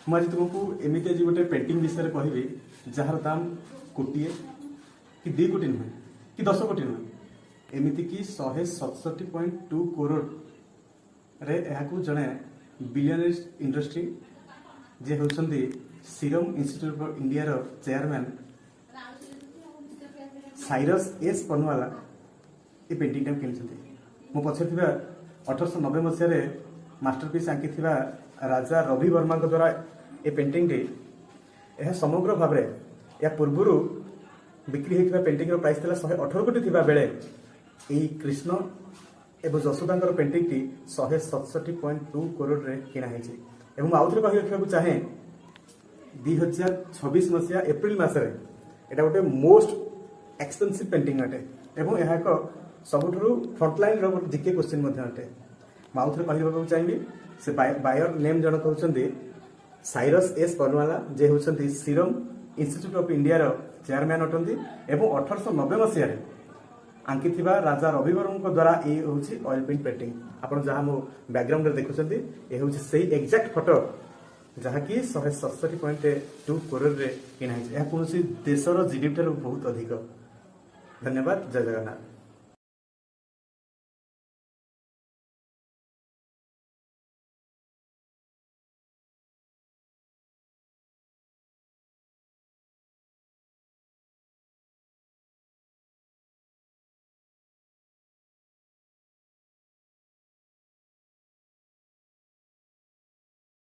मुझे तुमको एमती आज गोटे पेंटिंग विषय कहबी जार दाम कोटीए कि 2 कोटी नुहे कि 10 कोटी नुहे एमती कि 167.2 करोड़ रे यहाँ जड़े बिलियनर्स इंडस्ट्री जे होती सीरम इंस्टीट्यूट ऑफ इंडिया रो चेयरमैन साइरस एस पनवाला ये पेंटिंग टाइम किनी मो पछे 1890 मसीह मास्टरपीस आंकी राजा रवि वर्मा द्वारा ये पेंटिंग यह समग्र भाव या पूर्वर बिक्री होता पेंटिंग प्राइस था 118 कोटी थी बेले यही कृष्ण एवं जशोदा पेंटिंग टी 167.2 करोड़ रे किना है आउ थे कही रखा चाहे 2026 मसीहा एप्रिल मसरे एटा गोटे मोस्ट एक्सपेंसिव पेंटिंग अटे एवं यह एक सबुठू फ्रंटलाइन जीके क्वेश्चन अटे आउ थे कही चाहिए से बायर नेम जन कहते साइरस एस पनवाला जे होती सीरम इंस्टीट्यूट ऑफ इंडिया रो चेयरमैन अटंती एवं 1890 मसीह आंकी राजा रवि वर्मा द्वारा ये हूँ ऑयल पेंट पेंटिंग आपड़ जहाँ मो बैकग्राउंड देखुं ये हूँ से एक्जाक्ट फोटो जहाँकि 167.2 करोड़ रे किना कौन देशर जीडीपी ठार बहुत अधिक। धन्यवाद। जय जगन्नाथ।